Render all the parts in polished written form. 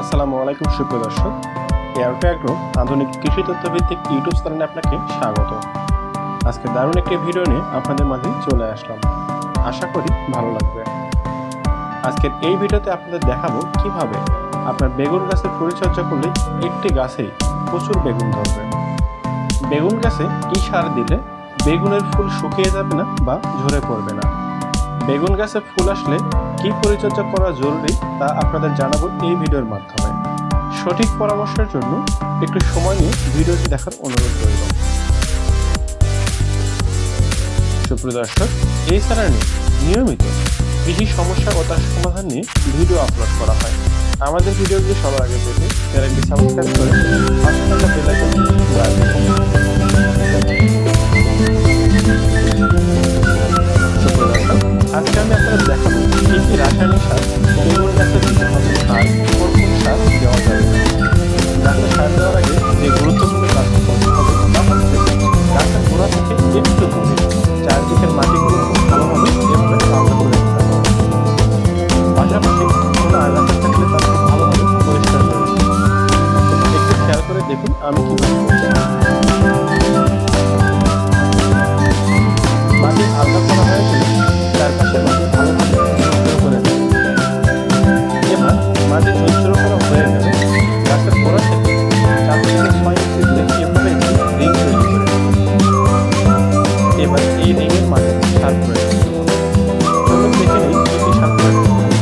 আসসালামু আলাইকুম সুপ্রিয় দর্শক, এয়ারটো অ্যাগ্রো আধুনিক কৃষি তথ্যভিত্তিক ইউটিউব চ্যানেলে আপনাকে স্বাগত। আজকে দারুণ একটি ভিডিও নিয়ে আপনাদের মাঝে চলে আসলাম, আশা করি ভালো লাগবে। আজকের এই ভিডিওতে আপনাদের দেখাবো কিভাবে আপনার বেগুন গাছের পরিচর্যা করলে একটি গাছেই প্রচুর বেগুন ধরবে। বেগুন গাছে কি সার দিলে বেগুনের ফুল শুকিয়ে যাবে না বা ঝরে পড়বে না, বেগুন গাছে ফুল আসলে কি পরিচর্যা করা জরুরি তা আপনাদের জানাবো এই ভিডিওর মাধ্যমে। সঠিক পরামর্শের জন্য একটু সময় নিয়ে ভিডিওটি দেখার অনুরোধ রইল। সুপ্রিয় দর্শক, এই চ্যানেলে নিয়মিত কৃষি সমস্যা ও তার সমাধান নিয়ে ভিডিও আপলোড করা হয়। আমাদের ভিডিওগুলি সবার আগে পেতে চ্যানেলটি সাবস্ক্রাইব করে পাশে থাকা বেল আইকনটি বাজিয়ে দিন। সুপ্রিয় দর্শক, আজকে আমি আপনাদের দেখাবো কি কি রাসায়নিক সার বেগুন গাছে দিতে হবে আর কোন কোন সার দেওয়া যাবে। গাছে সার দেওয়ার আগে যে গুরুত্বপূর্ণ কাজটি করতে হবে তা হচ্ছে গাছের গোড়া থেকে একটু দূরে চারদিকের মাটিগুলো খুব ভালোভাবে এভাবে আলাদা করে দিতে হবে। পাশাপাশি কোনো আগাছা থাকলে তা খুব ভালোভাবে পরিষ্কার করে দিতে হবে। একটু খেয়াল করে দেখুন আমি কিভাবে করছি। মাটি আলাদা করা হয়ে গেলে চারপাশে মাটি ভালোভাবে ঝরঝরে করে দেবে। এবার মাটি ঝরঝরে করা হয়ে গেলে গাছের গোড়া থেকে 4 থেকে 6 ইঞ্চি দূরে এভাবে একটি রিং তৈরি করে দেবে। এবার এই রিংয়ের মাঝে সার প্রয়োগ করতে হবে। চলুন দেখে নেই কি কি সার প্রয়োগ করতে হবে।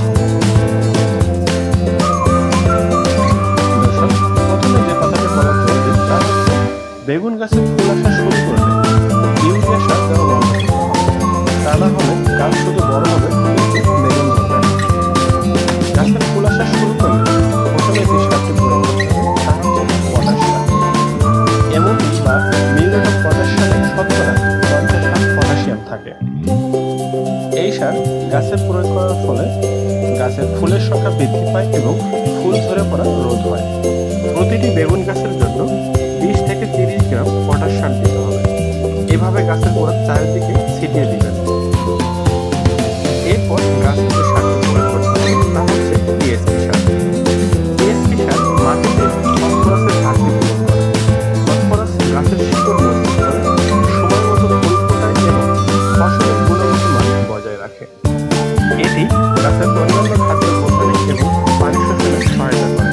দর্শক, প্রথমে যে কথাটি বলা প্রয়োজন তা হচ্ছে বেগুন গাছে ফুল আসা শুরু করলে ইউরিয়া সার দেওয়া বন্ধ করতে হবে। তা না হলে গাছ শুধু বড় হবে কিন্তু বেগুন ধরবে না। গাছের ফুল আসা শুরু করলে প্রথমে যে সারটি প্রয়োগ করতে হবে তা হচ্ছে পটাশ সার। এমনকি বা মিউরেট অফ পটাশ সারে শতকরা 50 পটাশিয়াম থাকে। এই সার গাছে প্রয়োগ করার ফলে গাছের ফুলের সংখ্যা বৃদ্ধি পায় এবং ফুল ঝরে পড়া রোধ হয়। প্রতিটি বেগুন গাছের জন্য 20 থেকে 30 গ্রাম পটাশ সার দিতে হবে। এভাবে গাছের গোড়ার চারিদিকে ছিটিয়ে দিবেন। এরপর গাছে যে সারটি প্রয়োগ করতে হবে তা হচ্ছে টিএসপি সার। টিএসপি সার মাটিতে ফসফরাসের ঘাটতি পূরণ করে। ফসফরাস গাছের শিকড় মজবুত করে, সময় মতো ফুল ফোটায় এবং ফসলের গুণগত মান বজায় রাখে। এটি গাছের অন্যান্য খাদ্যের পচনে এবং পানি শোষণে সহায়তা করে।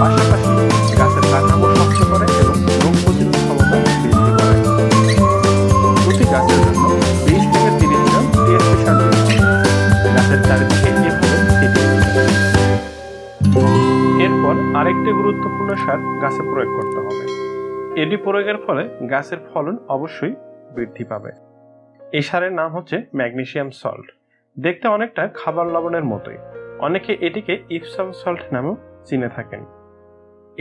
পাশাপাশি গাছের কাঠামো শক্ত করে এবং রোগ প্রতিরোধ ক্ষমতা বৃদ্ধি করে। প্রতি গাছের জন্য 20 থেকে 30 গ্রাম টিএসপি সার দিতে হবে। গাছের চারিদিকে এভাবে ছিটিয়ে দিতে হবে। এরপর আরেকটি গুরুত্বপূর্ণ সার গাছে প্রয়োগ করতে হবে। এটি প্রয়োগের ফলে গাছের ফলন অবশ্যই বৃদ্ধি পাবে। এই সারের নাম হচ্ছে ম্যাগনেসিয়াম সল্ট। দেখতে অনেকটা খাবার লবণের মতোই, অনেকে এটিকে ইপসাম সল্ট নামেও চিনে থাকেন।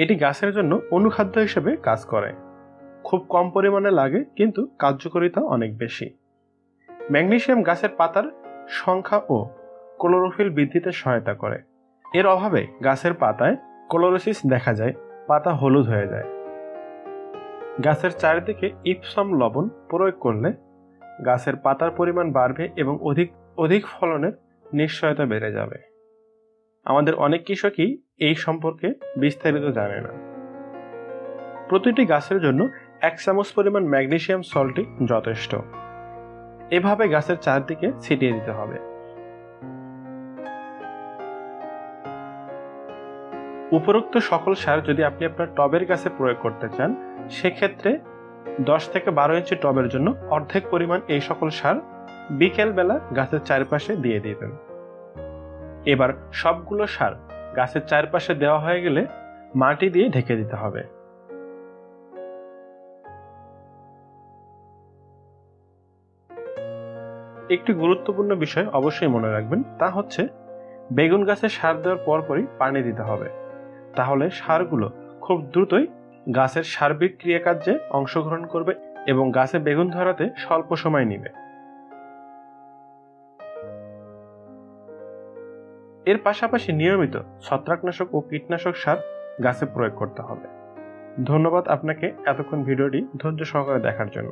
এটি গাছের জন্য অনুখাদ্য হিসেবে কাজ করে। খুব কম পরিমাণে লাগে কিন্তু কার্যকারিতা অনেক বেশি। ম্যাগনেসিয়াম গাছের পাতার সংখ্যা ও ক্লোরোফিল বৃদ্ধিতে সহায়তা করে। এর অভাবে গাছের পাতায় ক্লোরোসিস দেখা যায়, পাতা হলুদ হয়ে যায়। গাছের চারিদিকে ইপসাম লবণ প্রয়োগ করলে গাছের পাতার পরিমাণ বাড়বে এবং অধিক ফলনের নিশ্চয়তা বেড়ে যাবে। আমাদের অনেক কৃষকই এই সম্পর্কে বিস্তারিত জানে না। প্রতিটি গাছের জন্য 1 চামচ পরিমাণ ম্যাগনেসিয়াম সল্টই যথেষ্ট। এভাবে গাছের চারদিকে ছিটিয়ে দিতে হবে। উপরোক্ত সকল সার যদি আপনি আপনার টবের গাছে প্রয়োগ করতে চান, সেক্ষেত্রে 10 থেকে 12 ইঞ্চি টবের জন্য অর্ধেক পরিমাণ এই সকল সার বিকেল বেলা গাছের চারপাশে দিয়ে দিবেন। এবার সবগুলো সার গাছের চারপাশে দেওয়া হয়ে গেলে মাটি দিয়ে ঢেকে দিতে হবে। একটি গুরুত্বপূর্ণ বিষয় অবশ্যই মনে রাখবেন, তা হচ্ছে বেগুন গাছে সার দেওয়ার পরপরই পানি দিতে হবে। তাহলে সারগুলো খুব দ্রুতই গাছের সার্বিক ক্রিয়াকার্যে অংশগ্রহণ করবে এবং গাছে বেগুন ধরাতে স্বল্প সময় নেবে। এর পাশাপাশি নিয়মিত ছত্রাকনাশক ও কীটনাশক সার গাছে প্রয়োগ করতে হবে। ধন্যবাদ আপনাকে এতক্ষণ ভিডিওটি ধৈর্য সহকারে দেখার জন্য।